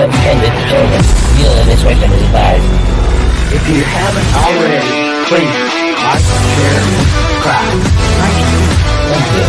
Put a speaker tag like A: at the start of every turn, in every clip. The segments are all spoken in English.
A: Viewer discretion is advised.
B: If you haven't already, please like, share, and subscribe.
A: Thank you.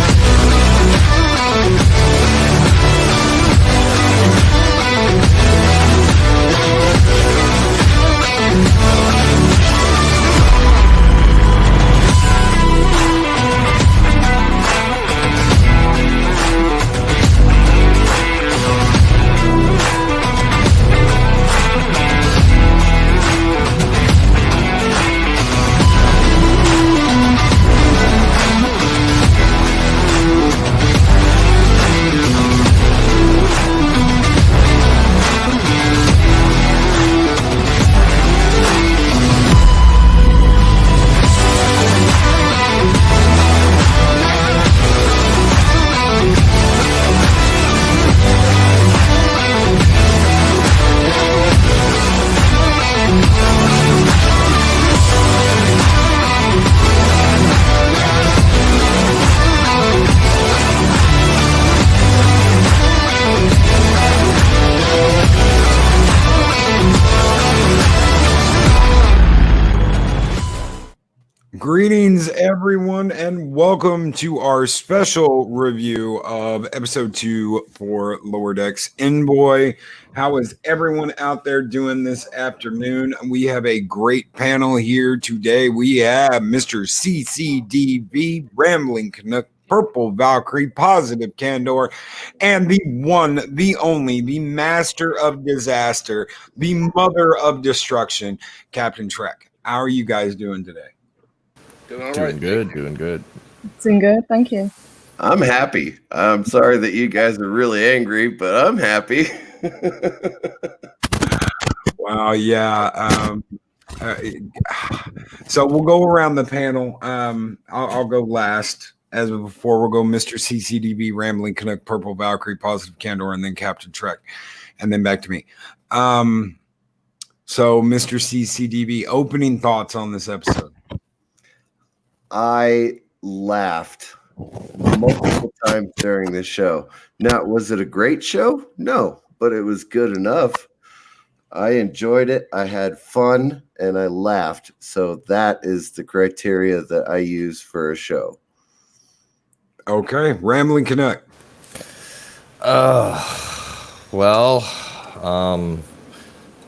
C: Greetings, everyone, and welcome to our special review of episode 2 for Lower Decks Envoy. How is everyone out there doing this afternoon? We have a great panel here today. We have Mr. CCDV, Rambling Canuck, Purple Valkyrie, Positive Candor, and the one, the only, the master of disaster, the mother of destruction, Captain Trek. How are you guys doing today?
D: Doing good.
E: Doing good, thank you.
D: I'm happy. I'm sorry that you guys are really angry, but I'm happy.
C: Wow, yeah. So we'll go around the panel. I'll go last. As before, we'll go Mr. CCDV, Rambling Canuck, Purple Valkyrie, Positive Candor, and then Captain Trek, and then back to me. So Mr. CCDV, opening thoughts on this episode.
D: I laughed multiple times during this show. Now, was it a great show? No, but it was good enough. I enjoyed it. I had fun and I laughed. So that is the criteria that I use for a show.
C: Okay, Rambling Canuck.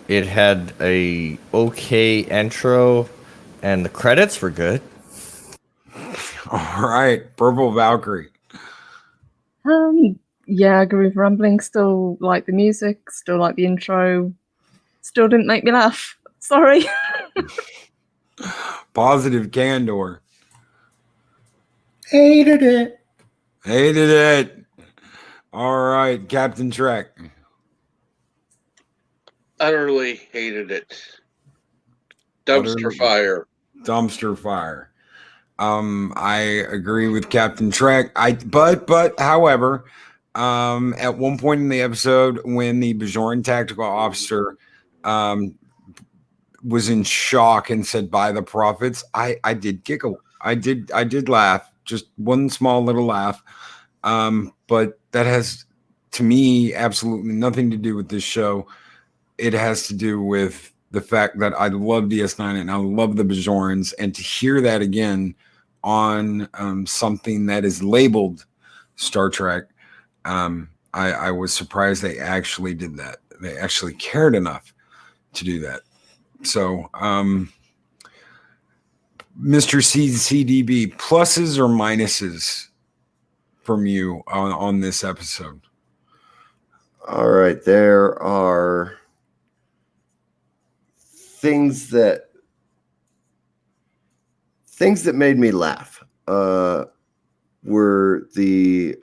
E: It had a okay intro, and the credits were good.
C: All right, Purple Valkyrie.
E: Yeah, I agree with Rambling. Still like the music, still like the intro. Still didn't make me laugh. Sorry.
C: Positive Candor.
B: Hated
C: it. All right, Captain Trek.
F: Utterly hated it. Dumpster fire.
C: I agree with Captain Trek. However, at one point in the episode when the Bajoran tactical officer was in shock and said, "By the prophets," I did giggle. I did laugh. Just one small little laugh. But that has, to me, absolutely nothing to do with this show. It has to do with the fact that I love DS9 and I love the Bajorans, and to hear that again on something that is labeled Star Trek, I was surprised they actually did that. They actually cared enough to do that. So, Mr. CCDB, pluses or minuses from you on this episode?
D: All right, there are things that made me laugh. Were the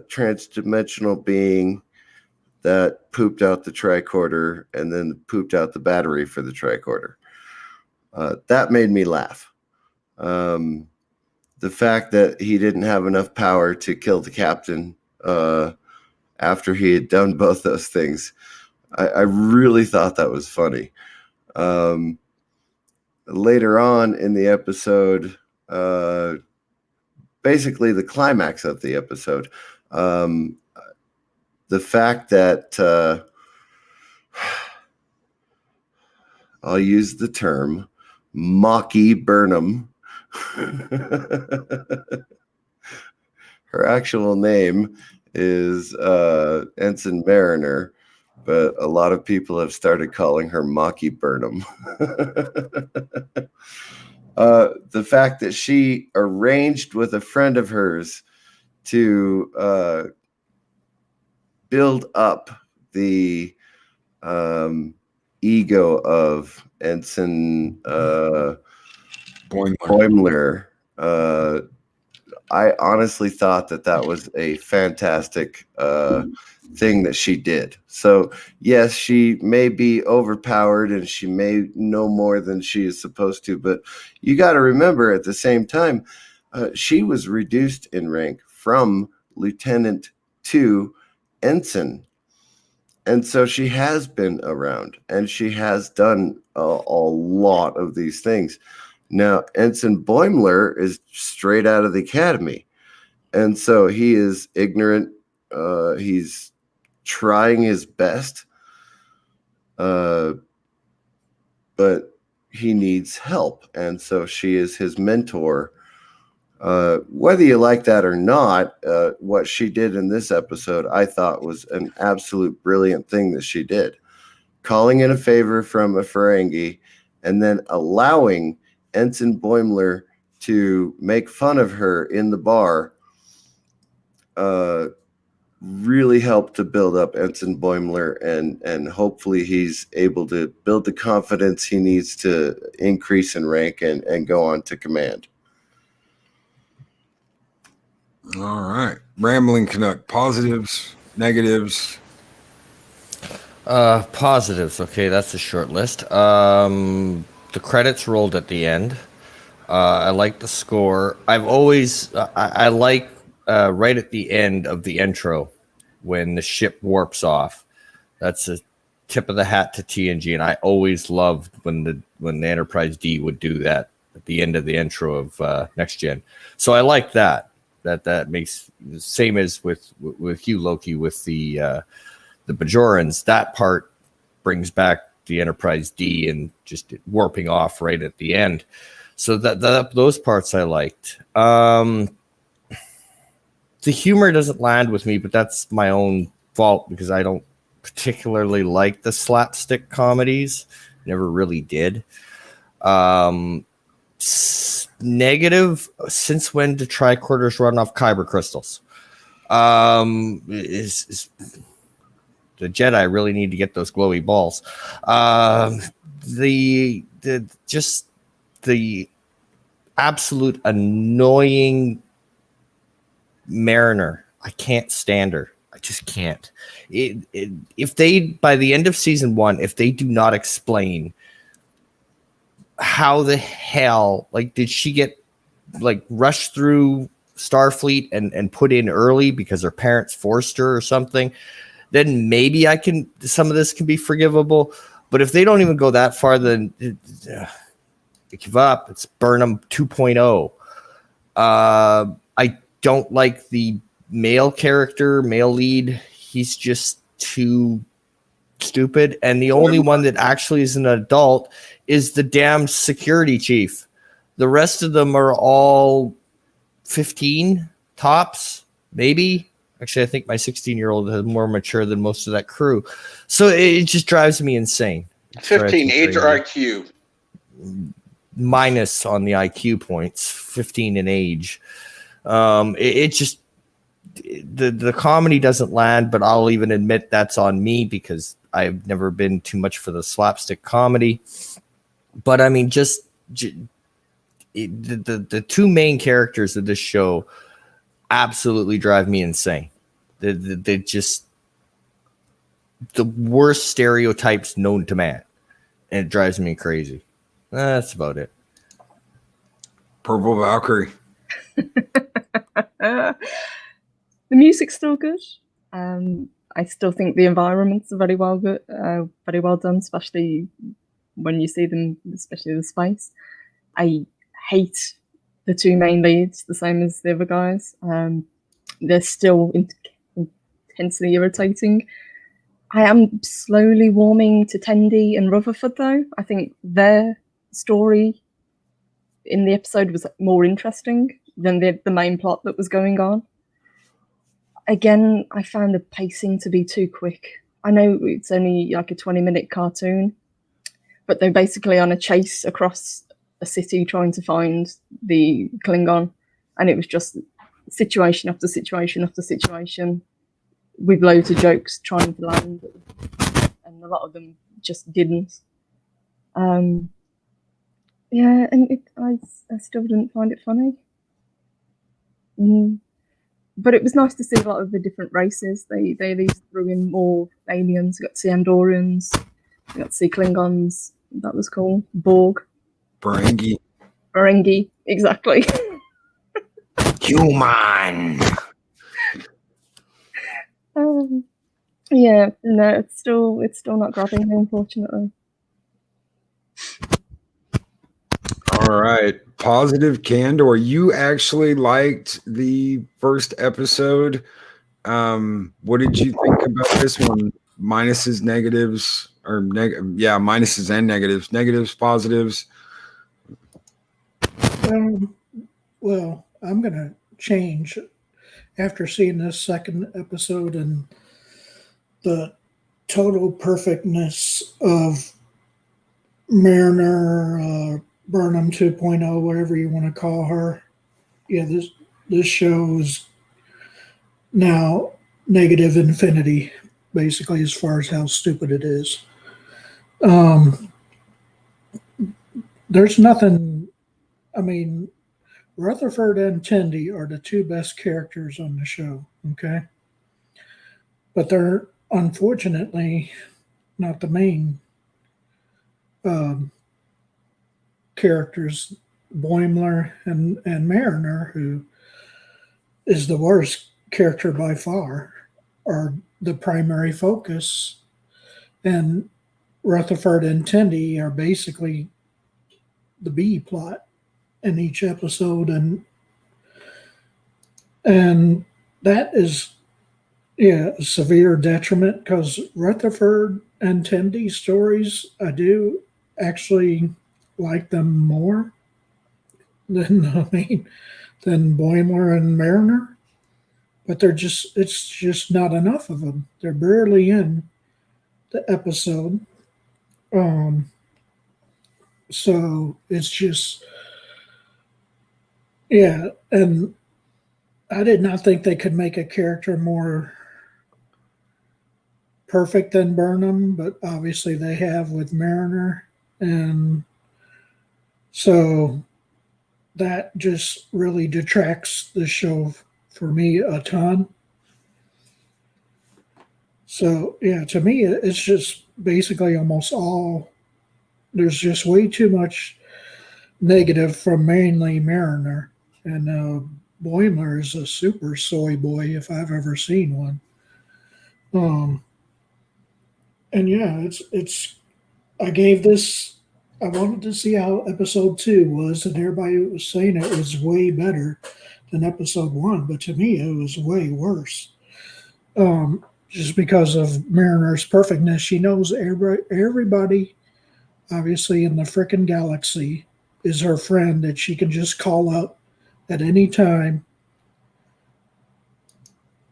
D: transdimensional being that pooped out the tricorder and then pooped out the battery for the tricorder. That made me laugh. The fact that he didn't have enough power to kill the captain after he had done both those things, I really thought that was funny. Later on in the episode, basically the climax of the episode, the fact that I'll use the term Mocky Burnham. Her actual name is Ensign Mariner, but a lot of people have started calling her Mocky Burnham. The fact that she arranged with a friend of hers to build up the ego of Ensign Boimler. I honestly thought that was a fantastic thing that she did. So, yes, she may be overpowered and she may know more than she is supposed to, but you got to remember at the same time, she was reduced in rank from lieutenant to ensign. And so she has been around and she has done a lot of these things. Now, Ensign Boimler is straight out of the academy. And so he is ignorant. He's trying his best. But he needs help. And so she is his mentor. Whether you like that or not, what she did in this episode, I thought was an absolute brilliant thing that she did. Calling in a favor from a Ferengi and then allowing Ensign Boimler to make fun of her in the bar really helped to build up Ensign Boimler, and hopefully he's able to build the confidence he needs to increase in rank and go on to command.
C: All right. Rambling Canuck. Positives, negatives.
G: Positives. Okay, that's a short list. The credits rolled at the end. I like the score. I've always I like right at the end of the intro when the ship warps off. That's a tip of the hat to TNG, and I always loved when the Enterprise D would do that at the end of the intro of Next Gen. So I like that. That makes the same as with Hugh Loki with the Bajorans. That part brings back the Enterprise D and just warping off right at the end. So that those parts I liked. The humor doesn't land with me, but that's my own fault because I don't particularly like the slapstick comedies. Never really did. Negative. Since when do tricorders run off kyber crystals? Is the Jedi really need to get those glowy balls? The absolute annoying Mariner. I can't stand her. I just can't. If they, by the end of season 1, if they do not explain how the hell, like, did she get like rushed through Starfleet and put in early because her parents forced her or something, then maybe some of this can be forgivable. But if they don't even go that far, then give up. It's Burnham 2.0. I don't like the male lead. He's just too stupid. And the only one that actually is an adult is the damn security chief. The rest of them are all 15 tops, maybe. Actually, I think my 16-year-old is more mature than most of that crew. So it just drives me insane.
F: 15 age or IQ?
G: Minus on the IQ points, 15 in age. It just, the comedy doesn't land, but I'll even admit that's on me because I've never been too much for the slapstick comedy. But I mean, just the two main characters of this show absolutely drive me insane. They're just the worst stereotypes known to man, and it drives me crazy. That's about it.
C: Purple Valkyrie.
E: The music's still good. I still think the environments are very well done, especially when you see them, especially the space. I hate the two main leads, the same as the other guys. They're still intensely irritating. I am slowly warming to Tendi and Rutherford, though. I think their story in the episode was more interesting than the main plot that was going on. Again, I found the pacing to be too quick. I know it's only like a 20-minute cartoon, but they're basically on a chase across a city trying to find the Klingon, and it was just situation after situation after situation with loads of jokes trying to land, and a lot of them just didn't. Yeah, and I still didn't find it funny. But it was nice to see a lot of the different races. They at least threw in more aliens. We got to see Andorians, we got to see Klingons. That was cool. Borg. Ferengi, exactly.
C: Human.
E: Yeah, no, it's still not grabbing me, unfortunately.
C: All right. Positive Candor. You actually liked the first episode. What did you think about this one? Minuses, negatives, or minuses and negatives. Negatives, positives.
H: Well, I'm gonna change after seeing this second episode and the total perfectness of Mariner, Burnham 2.0, whatever you want to call her. Yeah, this show is now negative infinity, basically, as far as how stupid it is. There's nothing. I mean, Rutherford and Tendi are the two best characters on the show. Okay, but they're unfortunately not the main characters. Boimler and Mariner, who is the worst character by far, are the primary focus, and Rutherford and Tendi are basically the B plot in each episode, and that is a severe detriment, because Rutherford and Tendi's stories, I do actually like them more than Boimler and Mariner, but it's just not enough of them. They're barely in the episode. So it's just, and I did not think they could make a character more perfect than Burnham, but obviously they have with Mariner, and so that just really detracts the show for me a ton. So to me, it's just basically almost all. There's just way too much negative from mainly Mariner, and Boimler is a super soy boy if I've ever seen one. And it's. I gave this. I wanted to see how episode 2 was, and everybody was saying it was way better than episode 1, but to me it was way worse. Just because of Mariner's perfectness, she knows everybody. Obviously, in the frickin' galaxy, is her friend that she can just call up at any time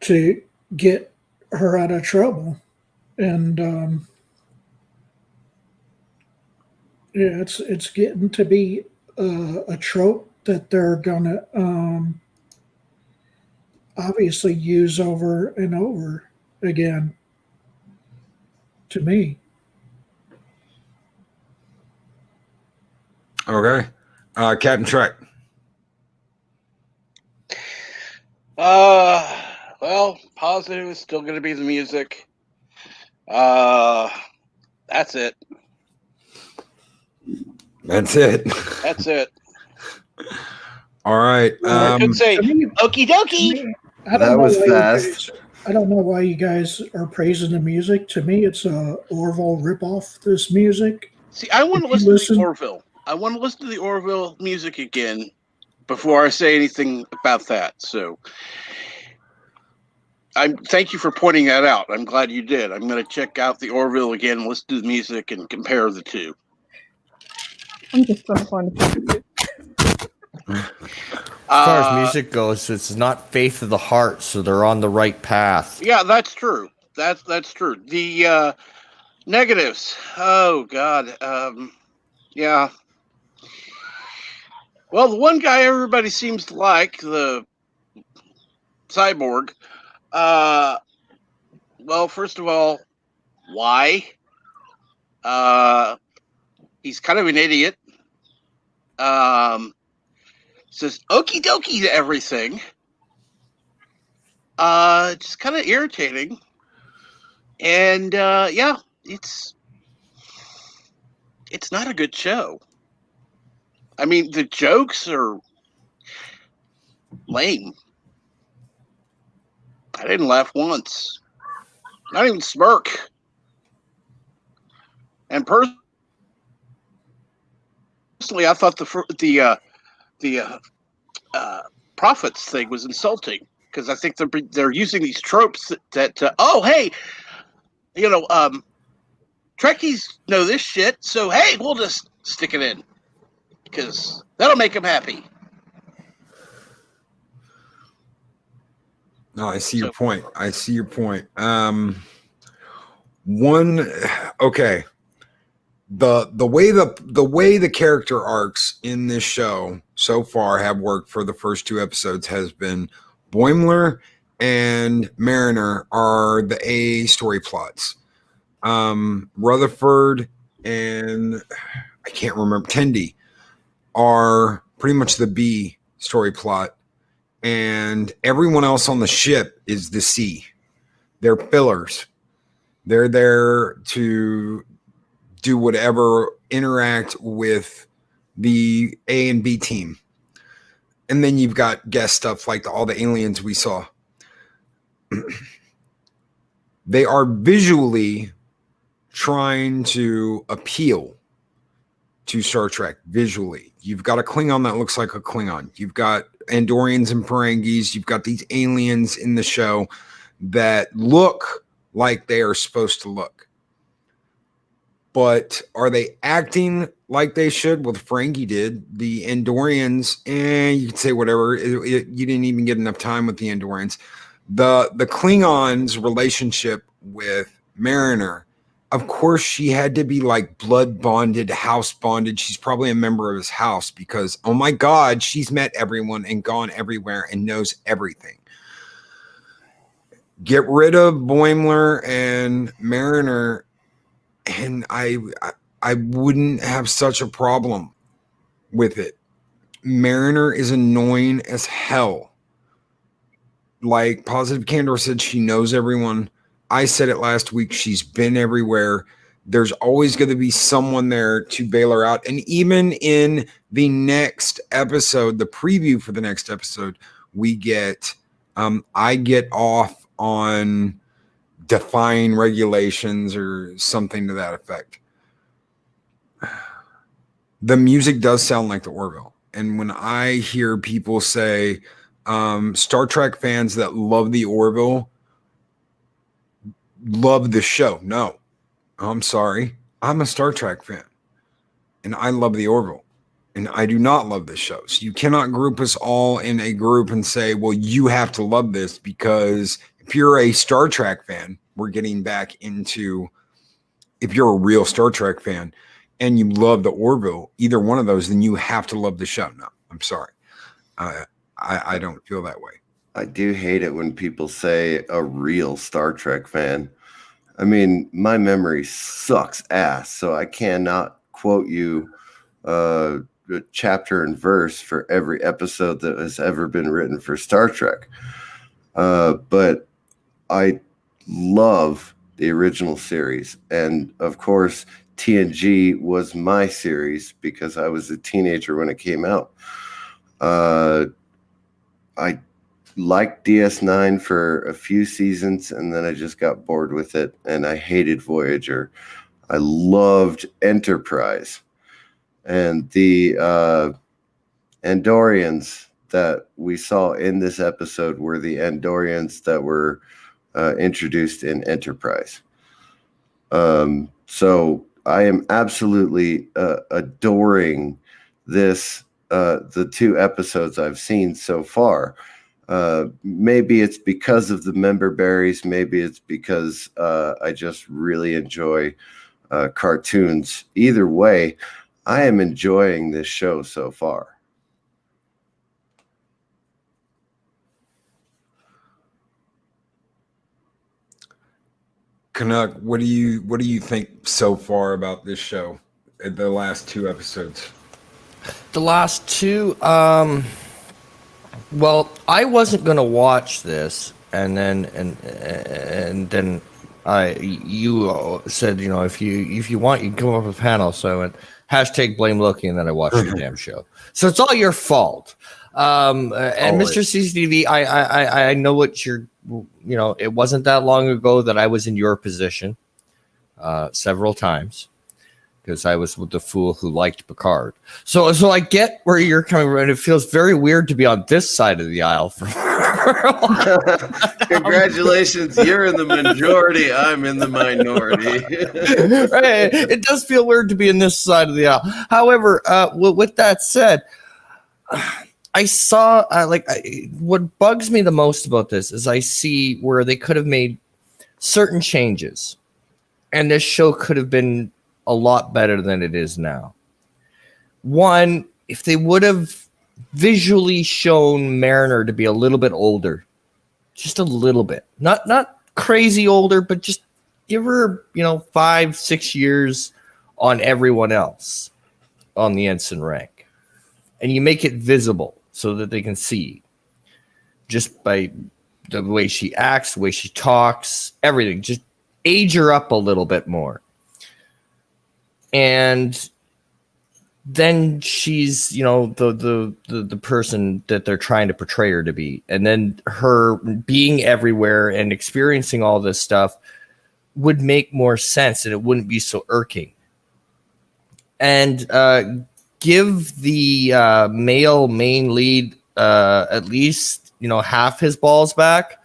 H: to get her out of trouble. And it's getting to be a trope that they're gonna obviously use over and over again. To me.
C: Okay. Captain Trek.
F: Well, positive is still going to be the music. That's it.
C: That's it.
F: That's it.
C: All right.
F: I could say, okie dokie.
D: That was fast.
H: I don't know why you guys are praising the music. To me, it's a Orville ripoff. This music.
F: See, I want to listen to the Orville. I want to listen to the Orville music again before I say anything about that. So, Thank you for pointing that out. I'm glad you did. I'm going to check out the Orville again, listen to the music, and compare the two.
E: I'm just trying to find a picture.
G: As far as music goes, it's not Faith of the Heart, so they're on the right path.
F: Yeah, that's true. That's true. The negatives. Oh God. Yeah. Well, the one guy everybody seems to like, the cyborg. Well, first of all, why? He's kind of an idiot. Says okie dokie to everything. Just kind of irritating. And yeah, it's not a good show. I mean, the jokes are lame. I didn't laugh once. Not even smirk. And personally, I thought the prophets thing was insulting, because I think they're using these tropes that oh hey, Trekkies know this shit, so hey, we'll just stick it in because that'll make them happy.
C: No, I see your point. I see your point. Okay. The way the character arcs in this show so far have worked for the first two episodes has been Boimler and Mariner are the A story plots. Rutherford and I can't remember Tendi are pretty much the B story plot, and everyone else on the ship is the C. They're fillers. They're there to do whatever, interact with the A and B team. And then you've got guest stuff like all the aliens we saw. They are visually trying to appeal to Star Trek visually. You've got a Klingon that looks like a Klingon. You've got Andorians and Ferengis. You've got these aliens in the show that look like they are supposed to look. But are they acting like they should? Well, the Ferengi did. The Andorians, you could say whatever. You didn't even get enough time with the Andorians. The Klingons' relationship with Mariner, of course, she had to be like blood bonded, house bonded. She's probably a member of his house because, oh my God, she's met everyone and gone everywhere and knows everything. Get rid of Boimler and Mariner, and I wouldn't have such a problem with it. Mariner is annoying as hell. Like Positive Candor said, she knows everyone. I said it last week. She's been everywhere. There's always going to be someone there to bail her out. And even in the next episode, the preview for the next episode, we get, I get off on defying regulations or something to that effect. The music does sound like the Orville. And when I hear people say Star Trek fans that love the Orville love the show. No, I'm sorry. I'm a Star Trek fan and I love the Orville and I do not love this show. So you cannot group us all in a group and say, well, you have to love this, because if you're a Star Trek fan, we're getting back into, if you're a real Star Trek fan and you love the Orville, either one of those, then you have to love the show. No, I'm sorry. I don't feel that way.
D: I do hate it when people say a real Star Trek fan. I mean, my memory sucks ass, so I cannot quote you chapter and verse for every episode that has ever been written for Star Trek. But I love the original series. And of course, TNG was my series because I was a teenager when it came out. I liked DS9 for a few seasons, and then I just got bored with it, and I hated Voyager. I loved Enterprise. And the Andorians, that we saw in this episode were the Andorians that were introduced in Enterprise. So I am absolutely adoring this, the 2 episodes I've seen so far. Maybe it's because of the member berries. Maybe it's because I just really enjoy cartoons. Either way, I am enjoying this show so far.
C: Canuck, what do you think so far about this show? The last 2 episodes.
G: The last 2, well, I wasn't gonna watch this, and then you said, you know, if you want, you can come up with a panel. So I went #blame Loki, and then I watched the damn show. So it's all your fault. And
C: Always.
G: Mr. CCDV, I know what you're, you know, it wasn't that long ago that I was in your position several times, because I was with the fool who liked Picard. So I get where you're coming from, and it feels very weird to be on this side of the aisle.
D: Congratulations, you're in the majority. I'm in the minority.
G: Right. It does feel weird to be in this side of the aisle. However, with that said, I saw what bugs me the most about this is I see where they could have made certain changes, and this show could have been a lot better than it is now. One, if they would have visually shown Mariner to be a little bit older, just a little bit, not crazy older, but just give her, 5-6 years on everyone else on the ensign rank, and you make it visible so that they can see just by the way she acts, the way she talks, everything. Just age her up a little bit more. And then she's, the person that they're trying to portray her to be. And then her being everywhere and experiencing all this stuff would make more sense, and it wouldn't be so irking. And give the male main lead at least, half his balls back.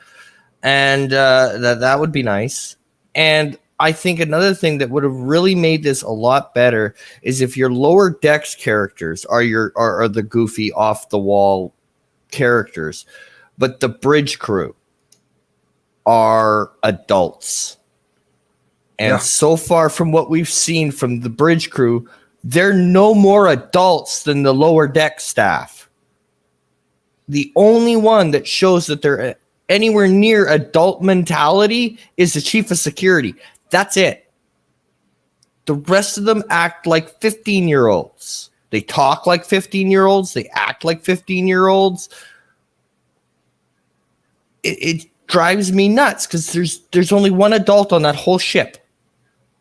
G: And that would be nice. And I think another thing that would have really made this a lot better is if your lower decks characters are the goofy off the wall characters, but the bridge crew are adults. And so far from what we've seen from the bridge crew, they're no more adults than the lower deck staff. The only one that shows that they're anywhere near adult mentality is the chief of security. That's it. The rest of them act like 15-year-olds. They talk like 15-year-olds. They act like 15-year-olds. It drives me nuts because there's only one adult on that whole ship.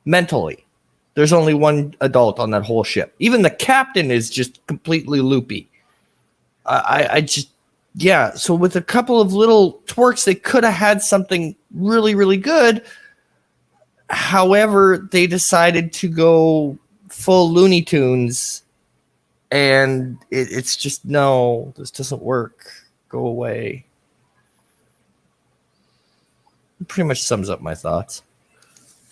G: Mentally, there's only one adult on that whole ship. Even the captain is just completely loopy. So with a couple of little twerks, they could have had something really, really good. However, they decided to go full Looney Tunes, and it's just, no, this doesn't work. Go away. It pretty much sums up my thoughts.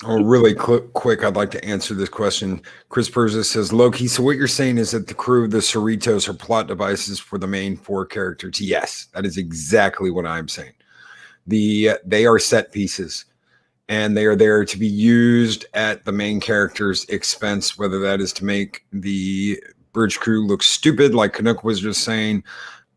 C: Oh, really quick, I'd like to answer this question. Chris Perza says, Loki, so what you're saying is that the crew of the Cerritos are plot devices for the main 4 characters? Yes, that is exactly what I'm saying. They are set pieces, and they are there to be used at the main character's expense, whether that is to make the bridge crew look stupid, like Canuck was just saying,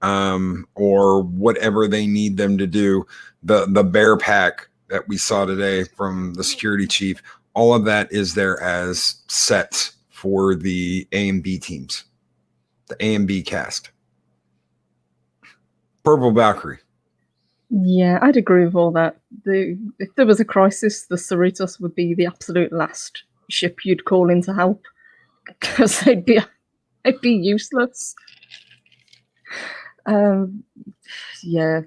C: or whatever they need them to do. The bear pack that we saw today from the security chief, all of that is there as sets for the A and B teams, the A and B cast. Purple Valkyrie.
E: Yeah, I'd agree with all that. If there was a crisis, the Cerritos would be the absolute last ship you'd call in to help, because they'd be useless. Yeah,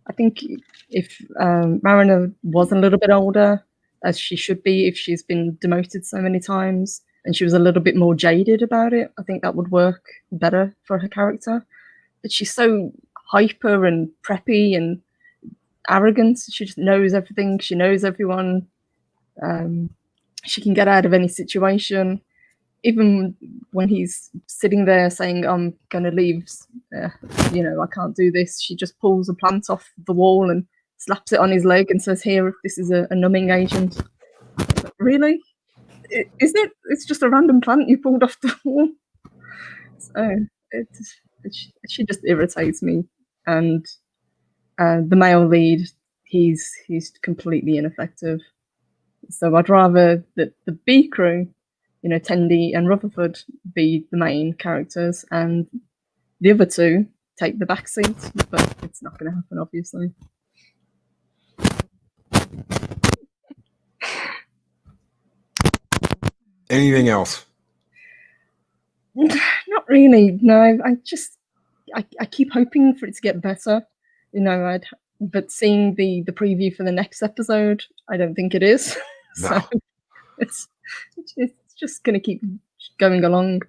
E: I think if Mariner was a little bit older, as she should be, if she's been demoted so many times, and she was a little bit more jaded about it, I think that would work better for her character. but she's so hyper and preppy and arrogant. She just knows everything. She knows everyone. She can get out of any situation. Even when he's sitting there saying, I'm going to leave, I can't do this, she just pulls a plant off the wall and slaps it on his leg and says, here, this is a numbing agent. Really? Isn't it? It's just a random plant you pulled off the wall. So she just irritates me. And the male lead, he's completely ineffective. So I'd rather that the B crew, Tendi and Rutherford, be the main characters, and the other two take the back seat. But it's not going to happen, obviously.
C: Anything else?
E: Not really. No, I keep hoping for it to get better. But seeing the preview for the next episode, I don't think it is.
C: No.
E: So it's just going to keep going along.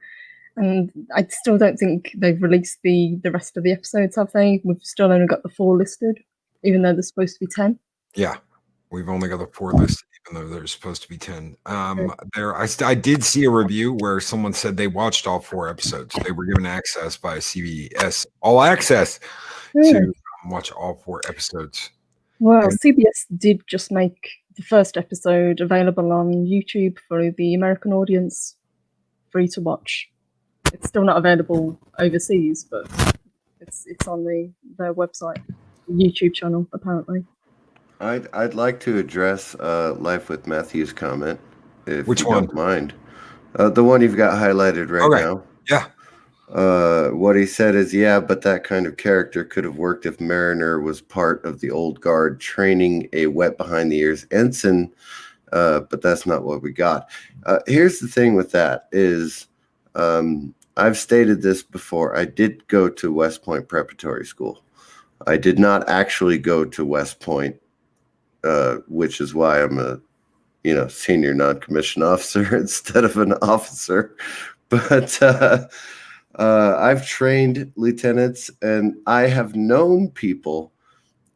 E: And I still don't think they've released the rest of the episodes, have they? We've still only got the 4 listed, even though there's supposed to be 10.
C: Yeah, we've only got the 4 listed, even though there's supposed to be 10. I did see a review where someone said they watched all 4 episodes. They were given access by CBS All Access to watch all 4 episodes.
E: Well, CBS did just make the first episode available on YouTube for the American audience, free to watch. It's still not available overseas, but it's on their website, YouTube channel, apparently.
D: I'd like to address Life with Matthew's comment, if
C: Which
D: you
C: one?
D: don't mind. The one you've got highlighted right now.
C: Yeah.
D: What he said is, but that kind of character could have worked if Mariner was part of the old guard training a wet behind the ears ensign, but that's not what we got. Here's the thing with that is, I've stated this before. I did go to West Point Preparatory School. I did not actually go to West Point, which is why I'm a, senior non-commissioned officer instead of an officer. But I've trained lieutenants, and I have known people.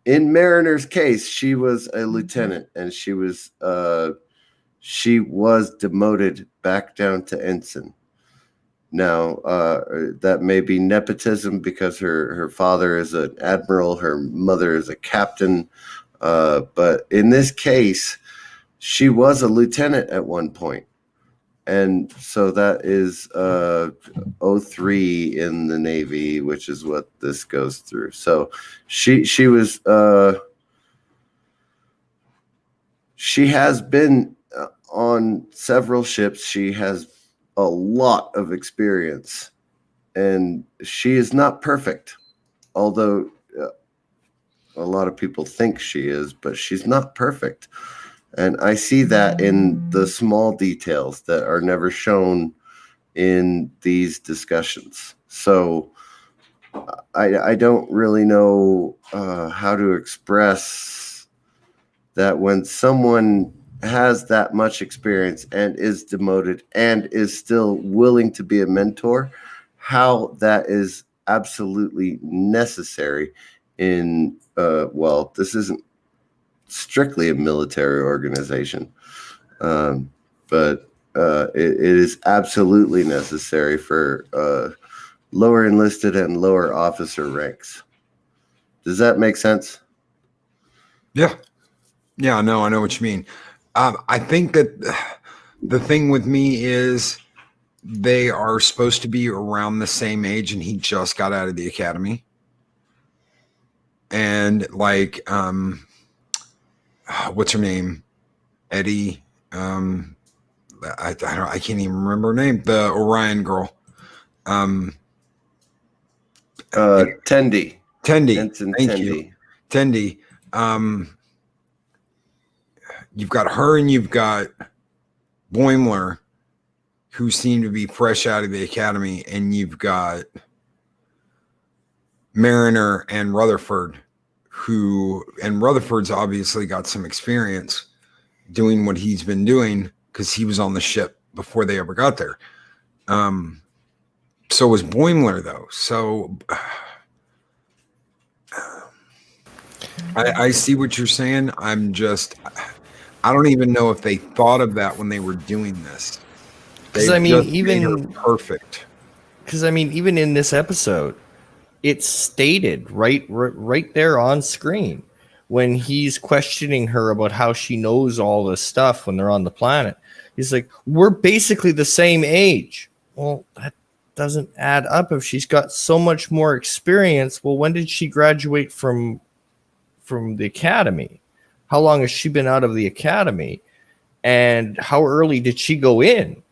D: In Mariner's case, she was a lieutenant, and she was demoted back down to ensign. Now, that may be nepotism because her father is an admiral, her mother is a captain. But in this case, she was a lieutenant at one point. And so that is 03 in the Navy, which is what this goes through. So she was, she has been on several ships. She has a lot of experience, and she is not perfect, although a lot of people think she is, but she's not perfect. And I see that in the small details that are never shown in these discussions. So I don't really know how to express that when someone has that much experience and is demoted and is still willing to be a mentor, how that is absolutely necessary in, this isn't strictly a military organization, but it is absolutely necessary for lower enlisted and lower officer ranks. Does that make sense?
C: Yeah. Yeah, no, I know what you mean. I think that the thing with me is they are supposed to be around the same age, and he just got out of the academy. And like, what's her name? Eddie. I can't even remember her name. The Orion girl.
D: Tendi.
C: Tendi. Thank you. Tendi. You've got her and you've got Boimler, who seem to be fresh out of the academy, and you've got Mariner and Rutherford, and Rutherford's obviously got some experience doing what he's been doing because he was on the ship before they ever got there. So was Boimler, though. So I see what you're saying. I don't even know if they thought of that when they were doing this. They
G: Because I mean,
C: just made her
G: even
C: perfect.
G: even in this episode, it's stated right there on screen when he's questioning her about how she knows all this stuff when they're on the planet. He's like, "We're basically the same age." Well, that doesn't add up if she's got so much more experience. Well, when did she graduate from the academy? How long has she been out of the academy? And how early did she go in?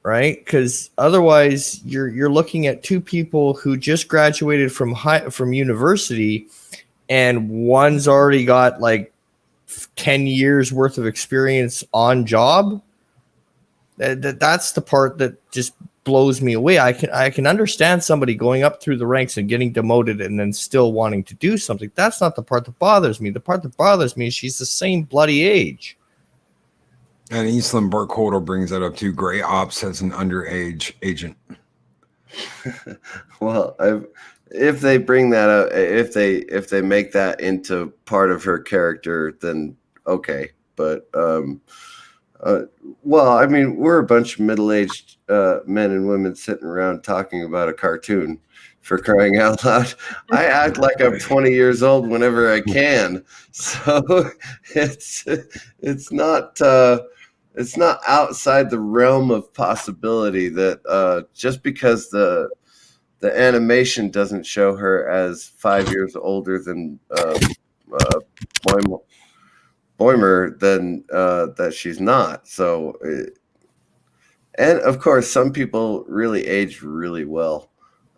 G: Right? Because otherwise you're looking at two people who just graduated from university, and one's already got like 10 years worth of experience on job. That's the part that just blows me away. I can understand somebody going up through the ranks and getting demoted and then still wanting to do something. That's not the part that bothers me. The part that bothers me is she's the same bloody age.
C: And Eastland Burkholder brings that up too. Gray Ops as an underage agent.
D: Well, if they bring that up, if they make that into part of her character, then okay. But well, I mean, we're a bunch of middle-aged men and women sitting around talking about a cartoon, for crying out loud. I act like I'm 20 years old whenever I can, so it's not outside the realm of possibility that just because the animation doesn't show her as 5 years older than Boimer, then that she's not. So, and of course, some people really age really well.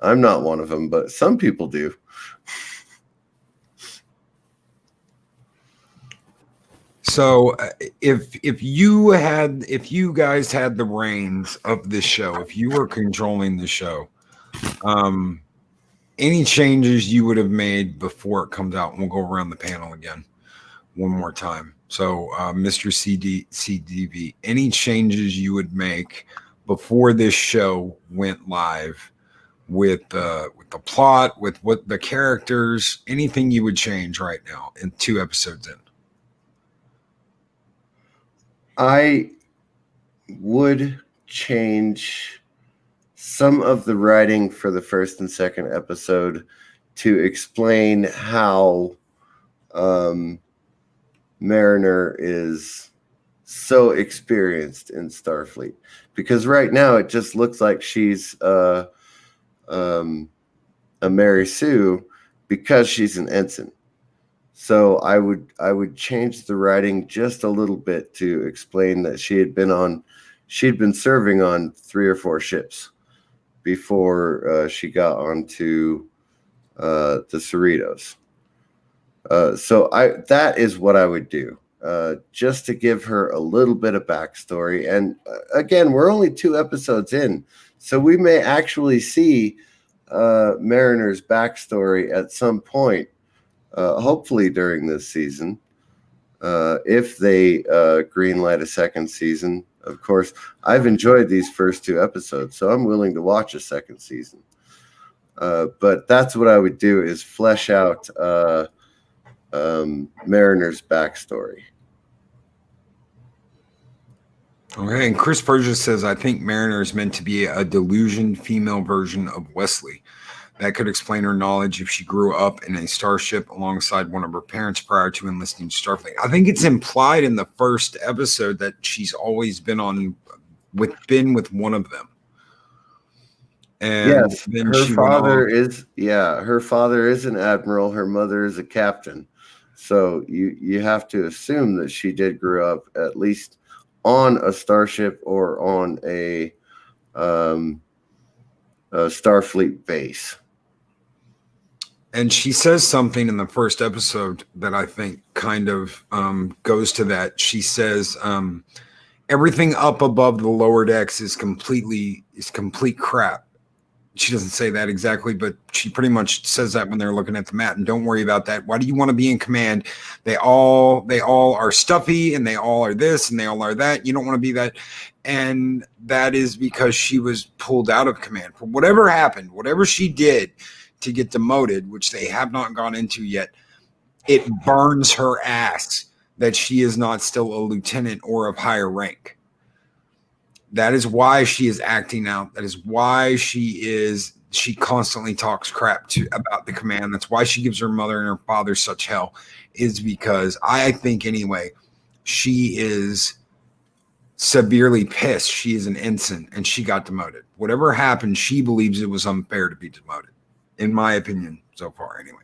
D: I'm not one of them, but some people do.
C: So if you guys had the reins of this show, if you were controlling the show, any changes you would have made before it comes out, and we'll go around the panel again one more time. So Mr. CCDV, any changes you would make before this show went live with the plot, with what the characters, anything you would change right now in 2 episodes in?
D: I would change some of the writing for the first and second episode to explain how Mariner is so experienced in Starfleet. Because right now it just looks like she's a Mary Sue because she's an ensign. So I would change the writing just a little bit to explain that she'd been serving on 3 or 4 ships before she got onto the Cerritos. So that is what I would do, just to give her a little bit of backstory. And again, we're only 2 episodes in, so we may actually see Mariner's backstory at some point. Hopefully during this season, if they greenlight a second season. Of course, I've enjoyed these first 2 episodes, so I'm willing to watch a second season. But that's what I would do, is flesh out Mariner's backstory.
C: Okay, and Chris Persia says, I think Mariner is meant to be a delusioned female version of Wesley. That could explain her knowledge if she grew up in a starship alongside one of her parents prior to enlisting Starfleet. I think it's implied in the first episode that she's always been with one of them. And
D: yes,
C: then
D: her father is an admiral. Her mother is a captain. So you have to assume that she did grow up at least on a starship or on a Starfleet base.
C: And she says something in the first episode that I think kind of goes to that. She says everything up above the lower decks is complete crap. She doesn't say that exactly, but she pretty much says that when they're looking at the mat. And don't worry about that. Why do you want to be in command? They all are stuffy, and they all are this, and they all are that. You don't want to be that. And that is because she was pulled out of command. For whatever happened, whatever she did to get demoted, which they have not gone into yet, it burns her ass that she is not still a lieutenant or of higher rank. That is why she is acting out. That is why she constantly talks crap about the command. That's why she gives her mother and her father such hell, is because I think anyway, she is severely pissed. She is an ensign and she got demoted. Whatever happened, she believes it was unfair to be demoted, in my opinion, so far anyway.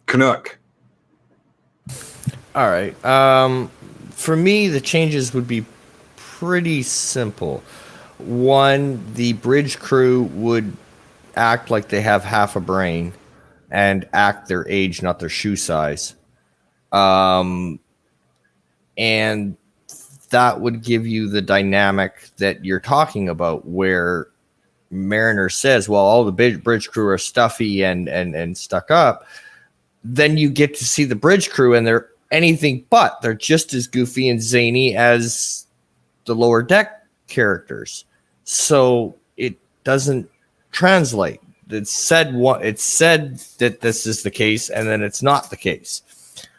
C: Canuck.
G: All right. For me, the changes would be pretty simple. One, the bridge crew would act like they have half a brain and act their age, not their shoe size. And that would give you the dynamic that you're talking about, where Mariner says, well, all the bridge crew are stuffy and stuck up. Then you get to see the bridge crew and they're anything but. They're just as goofy and zany as the lower deck characters. So it doesn't translate. It's said that this is the case, and then it's not the case.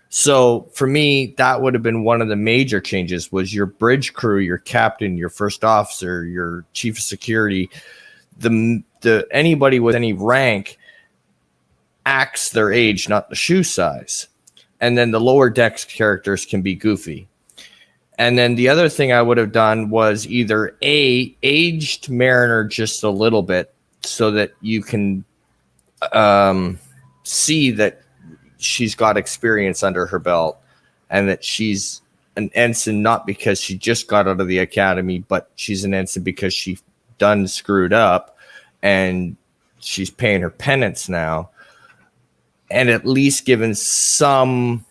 G: So for me, that would have been one of the major changes, was your bridge crew, your captain, your first officer, your chief of security, the anybody with any rank acts their age, not the shoe size. And then the lower decks characters can be goofy. And then the other thing I would have done was either aged Mariner just a little bit so that you can see that she's got experience under her belt and that she's an ensign, not because she just got out of the academy, but she's an ensign because she done screwed up and she's paying her penance now. And at least given some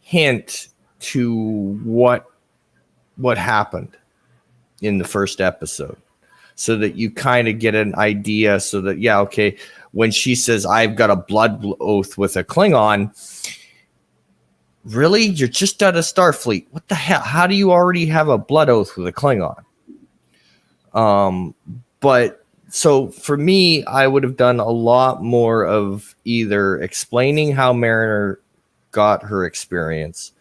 G: hint to what happened in the first episode, so that you kind of get an idea, so that, yeah, okay, when she says, I've got a blood oath with a Klingon, really? You're just out of Starfleet. What the hell? How do you already have a blood oath with a Klingon? But so for me, I would have done a lot more of either explaining how Mariner got her experience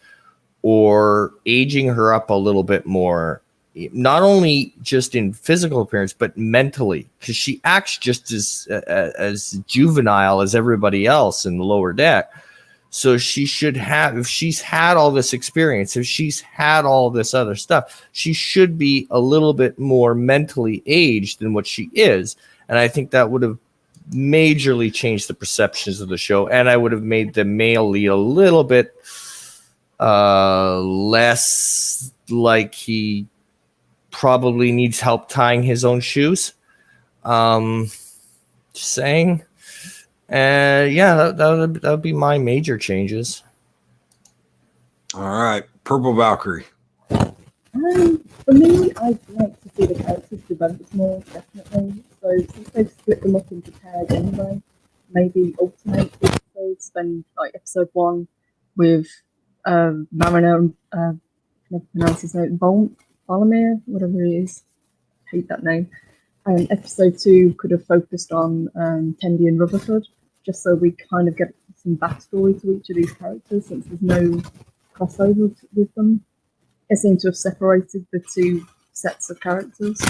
G: or aging her up a little bit more, not only just in physical appearance, but mentally, because she acts just as juvenile as everybody else in the lower deck. So she should have, if she's had all this experience, if she's had all this other stuff, she should be a little bit more mentally aged than what she is. And I think that would have majorly changed the perceptions of the show. And I would have made the male lead a little bit less like he probably needs help tying his own shoes. Just saying. Yeah, that would be my major changes.
C: All right, Purple Valkyrie.
E: For me, I'd like to see the characters developed more, definitely. So since they've split them up into pairs anyway, maybe alternate episodes, spend like episode 1 with Mariner, can I pronounce his name? Volomir, whatever he is. I hate that name. And episode 2 could have focused on Tendi and Rutherford, just so we kind of get some backstory to each of these characters, since there's no crossover with them. It seems to have separated the two sets of characters.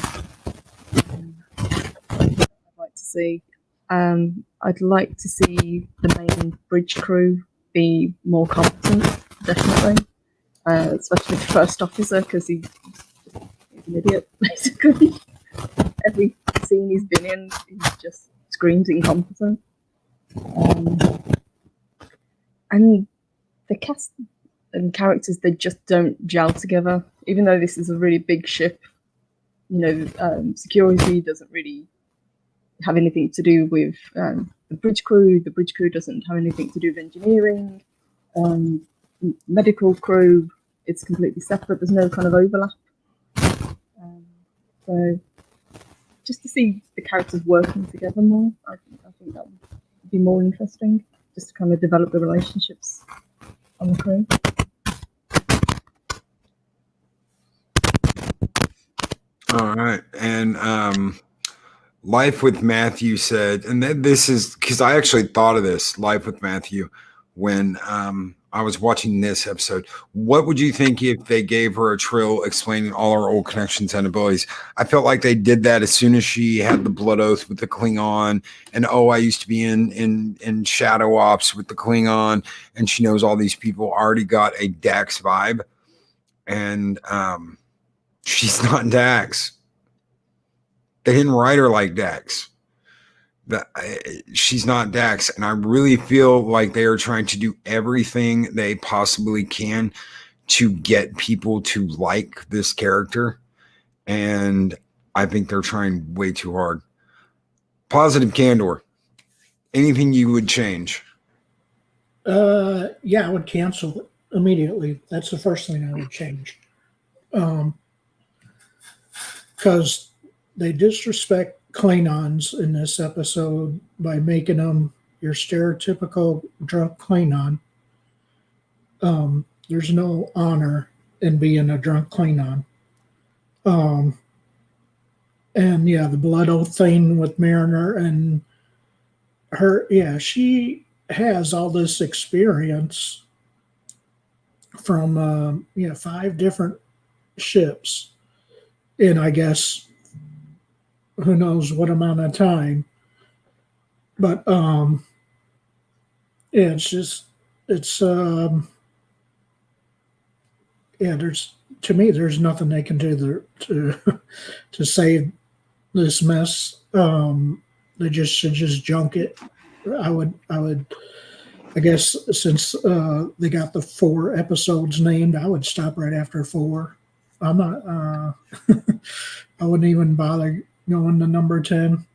E: I'd like to see. I'd like to see the main bridge crew be more competent, definitely, especially the first officer, because he's an idiot, basically. Every scene he's been in, he just screams incompetent. And the cast and characters, they just don't gel together. Even though this is a really big ship, you know, security doesn't really have anything to do with the bridge crew. The bridge crew doesn't have anything to do with engineering. Medical crew, it's completely separate. There's no kind of overlap. So just to see the characters working together more, I think that would be more interesting, just to kind of develop the relationships on the crew.
C: All right. And Life with Matthew said, and then this is because I actually thought of this, Life with Matthew. when I was watching this episode. What would you think if they gave her a trill explaining all her old connections and abilities? I felt like they did that as soon as she had the blood oath with the Klingon, and I used to be in shadow ops with the Klingon, and she knows all these people. Already got a Dax vibe, and she's not Dax. They didn't write her like Dax. She's not Dax, and I really feel like they are trying to do everything they possibly can to get people to like this character, and I think they're trying way too hard. Positive Candor. Anything you would change?
H: Yeah, I would cancel it immediately. That's the first thing I would change. Because they disrespect Klingons in this episode by making them your stereotypical drunk Klingon. There's no honor in being a drunk Klingon. And yeah, the blood oath thing with Mariner and her, yeah, she has all this experience from 5 different ships in, I guess, who knows what amount of time. But yeah, it's there's nothing they can do to save this mess. They should just junk it. I guess since they got the 4 episodes named, I would stop right after 4. I'm not I wouldn't even bother going to number 10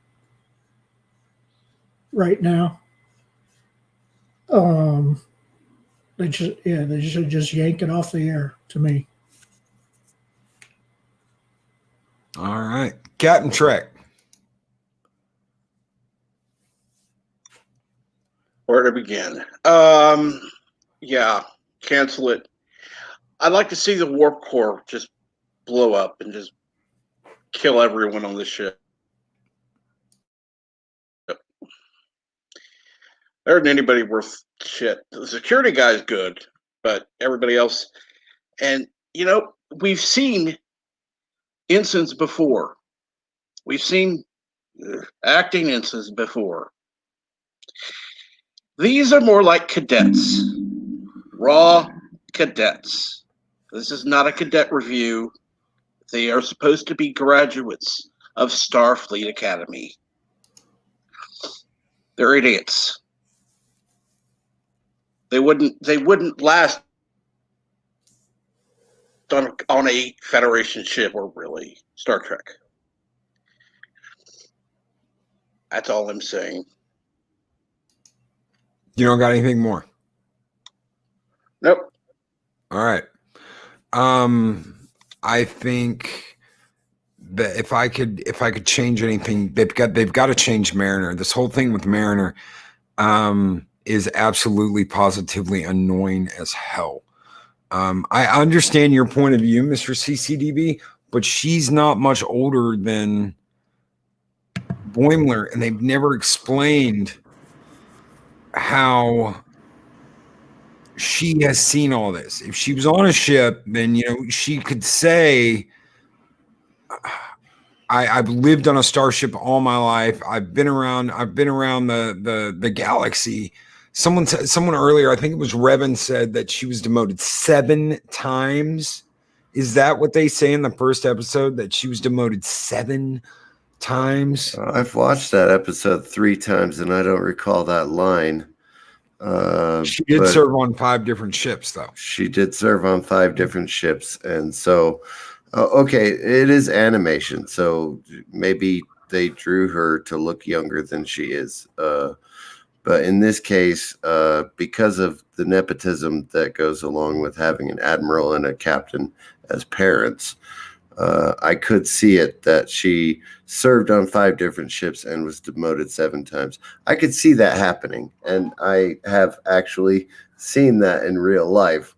H: right now. They should just yank it off the air to me.
C: All right, Captain Trek.
F: Where to begin? Yeah, cancel it. I'd like to see the warp core just blow up and just kill everyone on the ship. There isn't anybody worth shit. The security guy's good, but everybody else. And, we've seen incidents before. We've seen acting incidents before. These are more like cadets. Raw cadets. This is not a cadet review. They are supposed to be graduates of Starfleet Academy. They're idiots. They wouldn't last on a Federation ship or really Star Trek. That's all I'm saying.
C: You don't got anything more?
F: Nope.
C: All right. I think that if I could change anything, they've got to change Mariner. This whole thing with Mariner is absolutely positively annoying as hell. I understand your point of view, Mr. CCDV, but she's not much older than Boimler, and they've never explained how she has seen all this. If she was on a ship, then she could say, I've lived on a starship all my life. I've been around the galaxy. Someone earlier, I think it was Revan, said that she was demoted 7 times. Is that what they say in the first episode, that she was demoted 7 times?
D: I've watched that episode 3 times, and I don't recall that line.
C: She did serve on 5 different ships, though.
D: She did serve on 5 different ships, and so okay, it is animation, so maybe they drew her to look younger than she is. But in this case, because of the nepotism that goes along with having an admiral and a captain as parents, I could see it that she served on 5 different ships and was demoted 7 times. I could see that happening, and I have actually seen that in real life.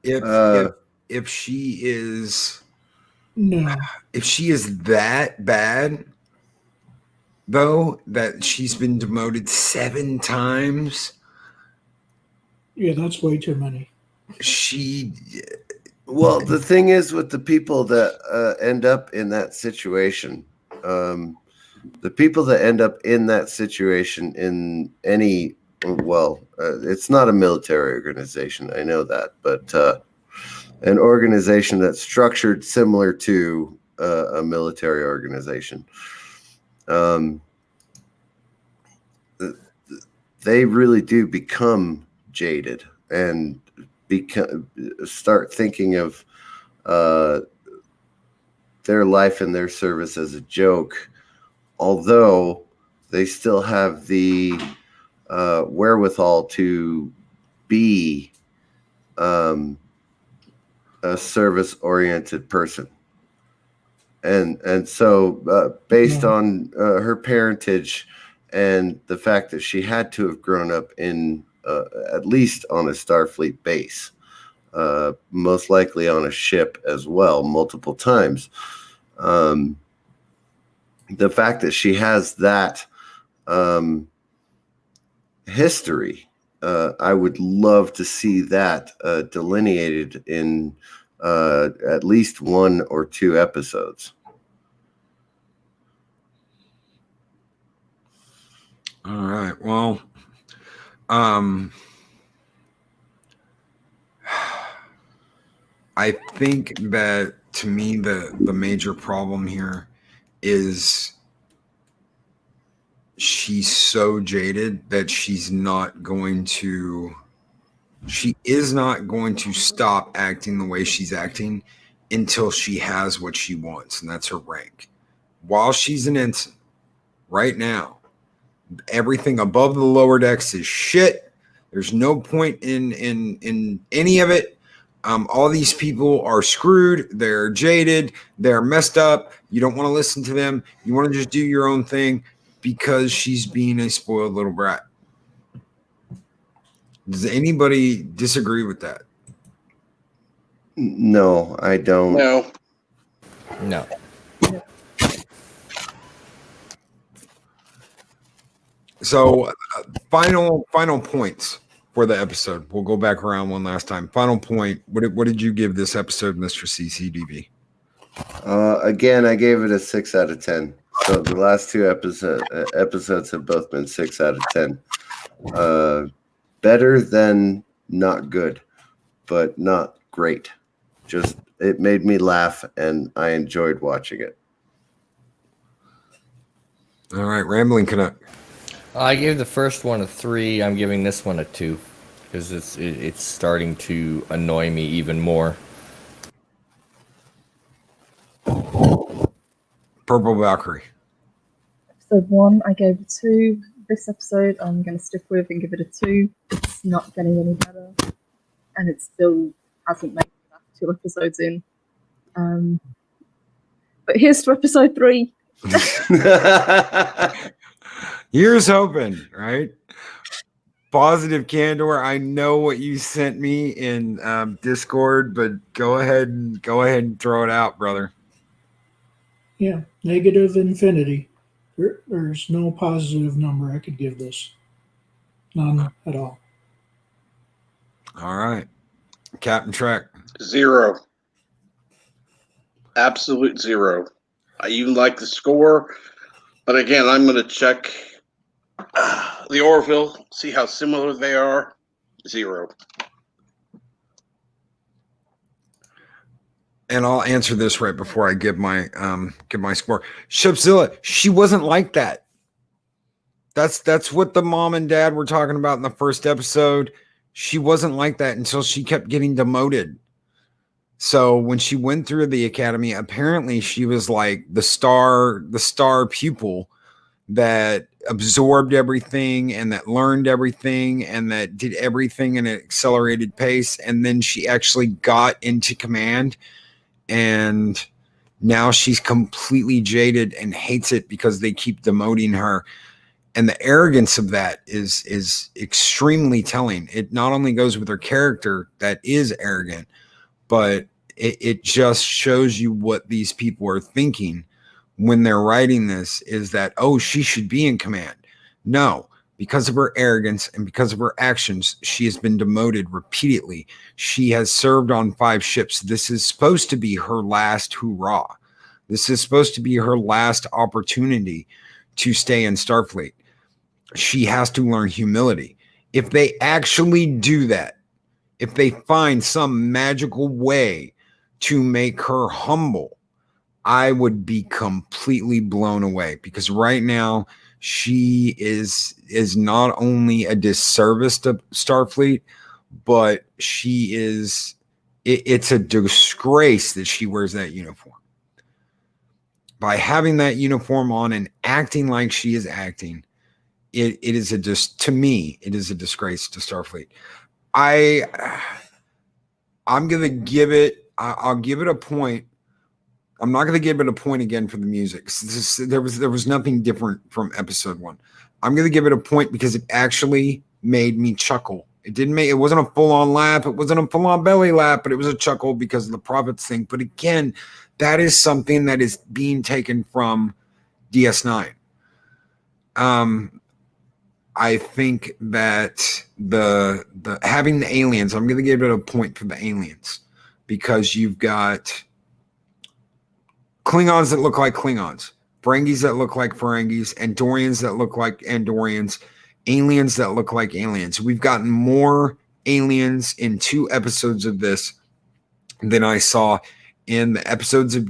C: If she is
H: No.
C: if she is that bad, though, that she's been demoted 7 times.
H: Yeah, that's way too many.
D: Well, the thing is with the people that end up in that situation, the people that end up in that situation in any, it's not a military organization, I know that, but an organization that's structured similar to a military organization, they really do become jaded and start thinking of their life and their service as a joke, although they still have the wherewithal to be a service-oriented person. And so based on her parentage and the fact that she had to have grown up in at least on a Starfleet base, most likely on a ship as well, multiple times. The fact that she has that history, I would love to see that delineated in at least 1 or 2 episodes.
C: All right. Well, I think that to me the major problem here is she's so jaded that she is not going to stop acting the way she's acting until she has what she wants, and that's her rank. While she's an ensign right now, everything above the lower decks is shit. There's no point in any of it. All these people are screwed. They're jaded. They're messed up. You don't want to listen to them. You want to just do your own thing because she's being a spoiled little brat. Does anybody disagree with that?
D: No, I don't.
G: No.
C: So, final points for the episode. We'll go back around one last time. Final point. What did you give this episode, Mr. CCDV?
D: Again, I gave it a 6 out of 10. So the last 2 episodes have both been 6 out of 10. Better than not good, but not great. Just it made me laugh, and I enjoyed watching it.
C: All right, Rambling Canuck.
G: I gave the first one a 3. I'm giving this one a 2 because it's starting to annoy me even more.
C: Purple Valkyrie.
E: Episode 1, I gave a 2. This episode, I'm going to stick with and give it a 2. It's not getting any better, and it still hasn't made it back 2 episodes in. But here's to episode 3.
C: Here's hoping, right? Positive Candor. I know what you sent me in Discord, but go ahead and throw it out, brother.
H: Yeah, negative infinity. There's no positive number I could give this. None at all.
C: All right. Captain Trek.
F: 0. Absolute 0. I even like the score, but again, I'm going to check the Orville, see how similar they are. 0.
C: And I'll answer this right before I give my score. Shipzilla, she wasn't like that. That's what the mom and dad were talking about in the first episode. She wasn't like that until she kept getting demoted. So when she went through the academy, apparently she was like the star pupil that absorbed everything and that learned everything and that did everything in an accelerated pace. And then she actually got into command. And now she's completely jaded and hates it because they keep demoting her. And the arrogance of that is extremely telling. It not only goes with her character that is arrogant, but it just shows you what these people are thinking when they're writing this is that, oh, she should be in command. No, because of her arrogance and because of her actions, she has been demoted repeatedly. She has served on 5 ships. This is supposed to be her last hurrah. This is supposed to be her last opportunity to stay in Starfleet. She has to learn humility. If they actually do that, if they find some magical way to make her humble, I would be completely blown away, because right now she is not only a disservice to Starfleet, but she is it's a disgrace that she wears that uniform. By having that uniform on and acting like she is acting, it is to me, it is a disgrace to Starfleet. I'm gonna give it. I'll give it a point. I'm not gonna give it a point again for the music. There was nothing different from episode 1. I'm gonna give it a point because it actually made me chuckle. It wasn't a full-on laugh. It wasn't a full-on belly laugh, but it was a chuckle because of the prophets thing. But again, that is something that is being taken from DS9. I think that the having the aliens, I'm going to give it a point for the aliens, because you've got Klingons that look like Klingons, Ferengis that look like Ferengis, Andorians that look like Andorians, aliens that look like aliens. We've gotten more aliens in 2 episodes of this than I saw in the episodes of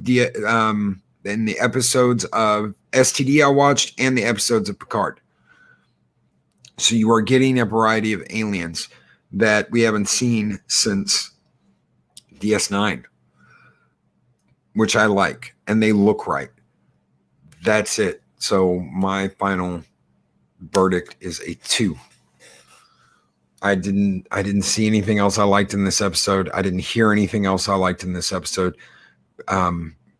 C: STD I watched and the episodes of Picard. So you are getting a variety of aliens that we haven't seen since DS9, which I like, and they look right. That's it. So my final verdict is a 2. I didn't see anything else I liked in this episode. I didn't hear anything else I liked in this episode.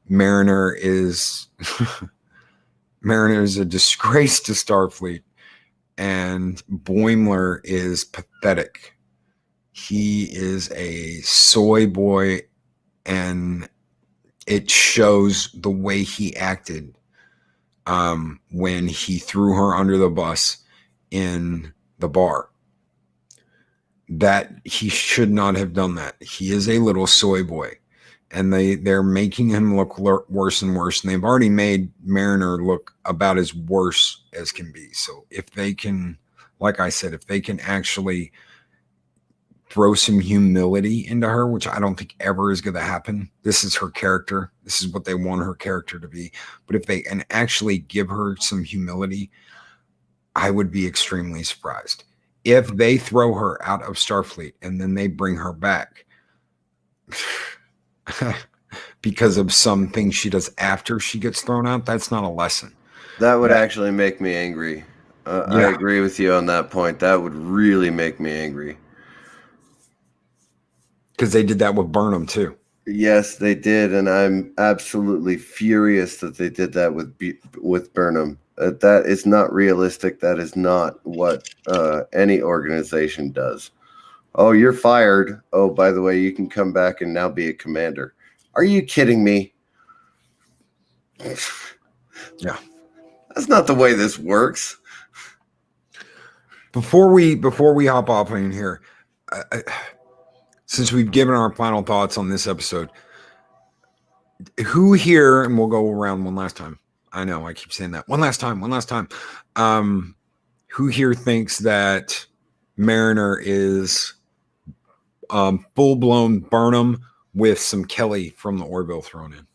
C: Mariner is a disgrace to Starfleet, and Boimler is pathetic. He is a soy boy, and it shows the way he acted when he threw her under the bus in the bar. That he should not have done that. He is a little soy boy, and they're making him look worse and worse, and they've already made Mariner look about as worse as can be. So if they can, like I said, if they can actually throw some humility into her, which I don't think ever is going to happen. This is her character. This is what they want her character to be. But if they can actually give her some humility, I would be extremely surprised. If they throw her out of Starfleet and then they bring her back because of something she does after she gets thrown out, that's not a lesson.
D: That would actually make me angry. I agree with you on that point. That would really make me angry.
C: Because they did that with Burnham too.
D: Yes, they did, and I'm absolutely furious that they did that with Burnham. That is not realistic. That is not what any organization does. Oh, you're fired. Oh, by the way, you can come back and now be a commander. Are you kidding me?
C: Yeah.
D: That's not the way this works.
C: Before we hop off in here, since we've given our final thoughts on this episode, who here, and we'll go around one last time. I know I keep saying that. One last time. Who here thinks that Mariner is full-blown Burnham with some Kelly from the Orville thrown in?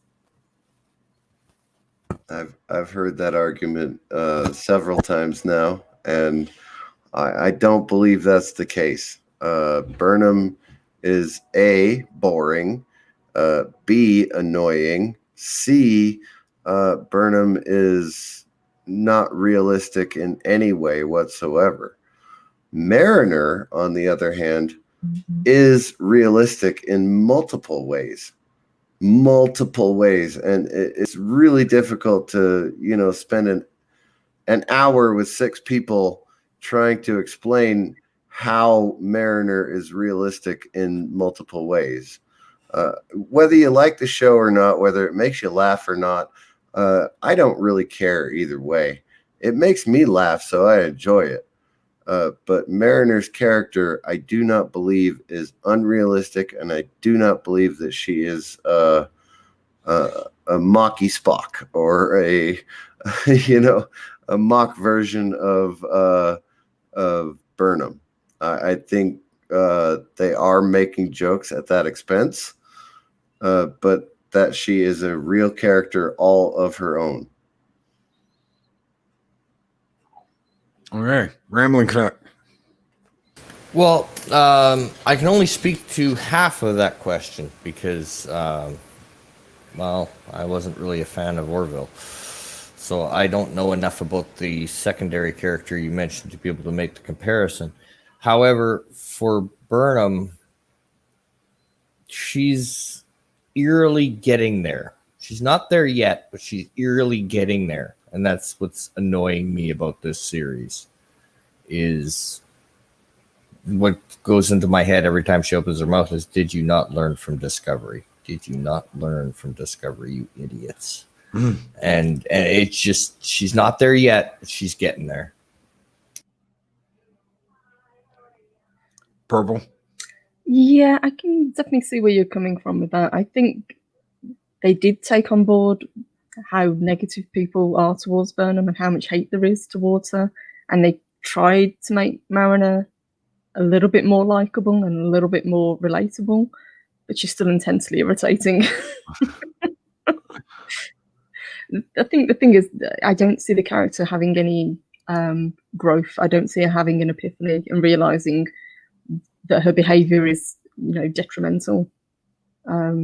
D: I've heard that argument several times now, and I don't believe that's the case. Burnham is A, boring, B, annoying, C, Burnham is not realistic in any way whatsoever. Mariner, on the other hand, is realistic in multiple ways. And it's really difficult to, spend an hour with 6 people trying to explain how Mariner is realistic in multiple ways. Whether you like the show or not, whether it makes you laugh or not, I don't really care either way. It makes me laugh, so I enjoy it. But Mariner's character, I do not believe is unrealistic, and I do not believe that she is a mocky Spock or a a mock version of Burnham. I think they are making jokes at that expense, but that she is a real character all of her own.
C: Okay, rambling Canuck.
G: Well, I can only speak to half of that question because, well, I wasn't really a fan of Orville. So I don't know enough about the secondary character you mentioned to be able to make the comparison. However, for Burnham, she's eerily getting there. She's not there yet, but she's eerily getting there. And that's what's annoying me about this series, is what goes into my head every time she opens her mouth is, did you not learn from Discovery? Did you not learn from Discovery, you idiots? And it's just, she's not there yet, but she's getting there.
C: Purple.
E: Yeah, I can definitely see where you're coming from with that. I think they did take on board how negative people are towards Burnham and how much hate there is towards her. And they tried to make Mariner a little bit more likable and a little bit more relatable, but she's still intensely irritating. I think the thing is, I don't see the character having any growth. I don't see her having an epiphany and realizing that her behavior is, detrimental. I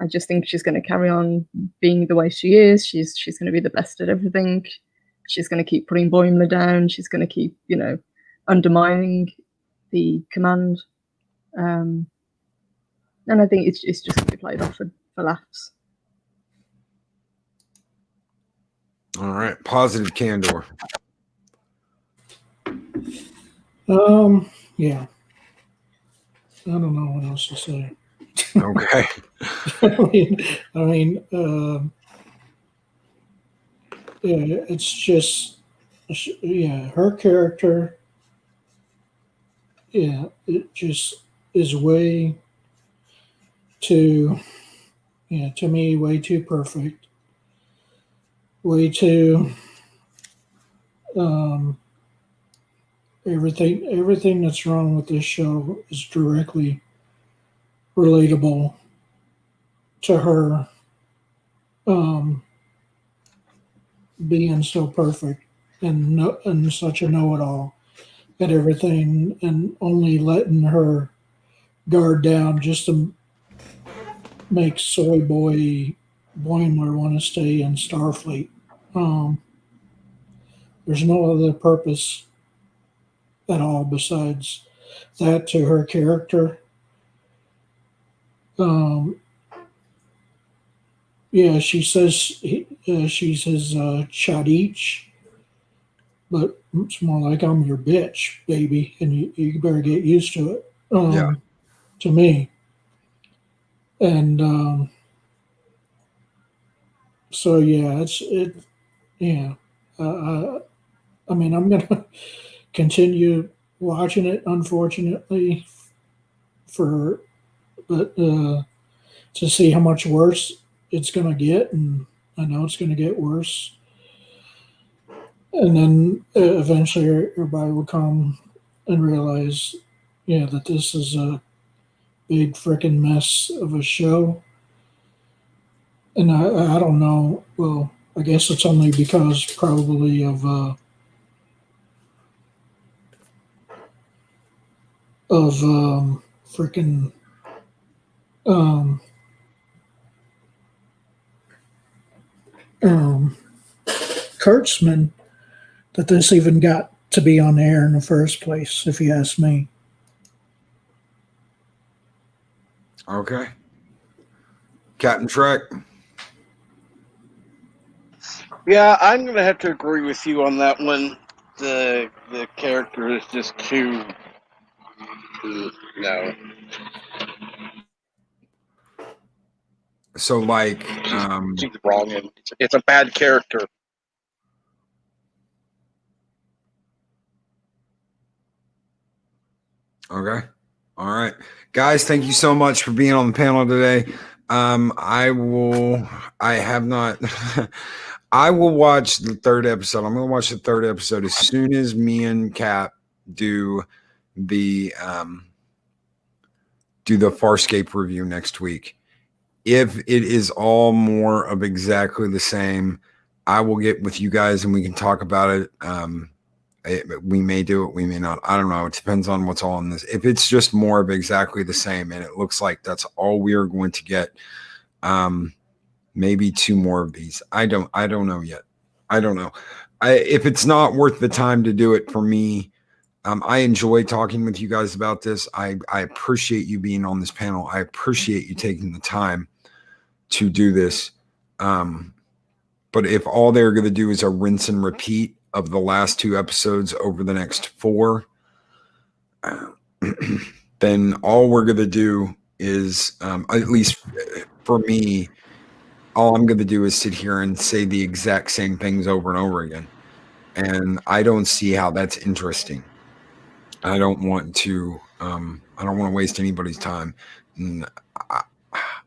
E: just think she's going to carry on being the way she is. She's going to be the best at everything. She's going to keep putting Boimler down. She's going to keep, undermining the command. And I think it's just going to be played off for laughs.
C: All right, positive Candor.
H: Yeah. I don't know what else to say.
C: Okay.
H: Yeah, it's just, her character, it just is way too, to me, way too perfect, way too, everything that's wrong with this show is directly relatable to her being so perfect and such a know-it-all at everything, and only letting her guard down just to make soy boy Boimler want to stay in Starfleet. There's no other purpose at all besides that to her character. She says she's his Chadich, but it's more like, I'm your bitch, baby, and you better get used to it. To me. And so I'm gonna continue watching it, unfortunately, but to see how much worse it's gonna get, and I know it's gonna get worse. And then eventually everybody will come and realize, that this is a big freaking mess of a show. And I don't know. Well, I guess it's only because probably of freaking Kurtzman that this even got to be on the air in the first place, if you ask me.
C: Okay. Captain Trek.
F: Yeah, I'm gonna have to agree with you on that one. The character is just too no.
C: So like,
F: She's wrong, and it's a bad character.
C: okay. All right. Guys, thank you so much for being on the panel today. I have not, I will watch the third episode. I'm going to watch the third episode as soon as me and Cap do the Farscape review next week. If it is all more of exactly the same, I will get with you guys and we can talk about it. We may do it, we may not. I don't know. It depends on what's all in this. If it's just more of exactly the same and it looks like that's all we are going to get, maybe 2 more of these. I don't know yet. I don't know. If it's not worth the time to do it for me, I enjoy talking with you guys about this. I appreciate you being on this panel. I appreciate you taking the time to do this. But if all they're going to do is a rinse and repeat of the last 2 episodes over the next 4, then all we're going to do is, at least for me, all I'm going to do is sit here and say the exact same things over and over again. And I don't see how that's interesting. I don't want to waste anybody's time. And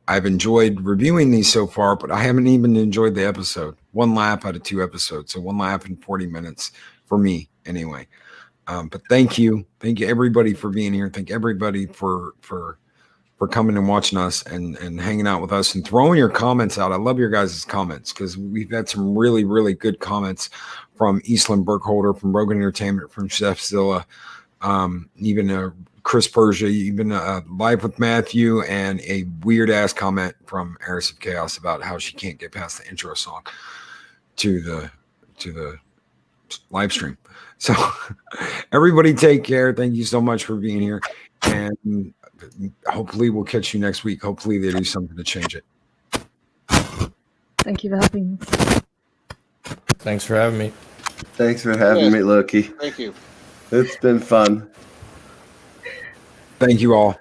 C: I've enjoyed reviewing these so far, but I haven't even enjoyed the episode. 1 lap out of 2 episodes. So 1 lap in 40 minutes for me anyway. But thank you. Thank you everybody for being here. Thank everybody for coming and watching us and hanging out with us and throwing your comments out. I love your guys' comments because we've had some really, really good comments from Eastland Burkholder, from Broken Entertainment, from Chef Zilla, even Chris Persia, even Live with Matthew, and a weird ass comment from Eris of Chaos about how she can't get past the intro song to the live stream. So everybody take care. Thank you so much for being here. And hopefully we'll catch you next week. Hopefully they do something to change it.
E: Thank you for having us.
G: Thanks for having me.
D: Thanks for having me, Loki.
F: Thank you.
D: It's been fun.
C: Thank you all.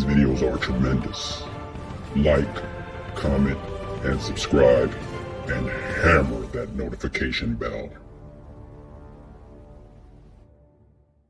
I: videos are tremendous. Like, comment, and subscribe, and hammer that notification bell.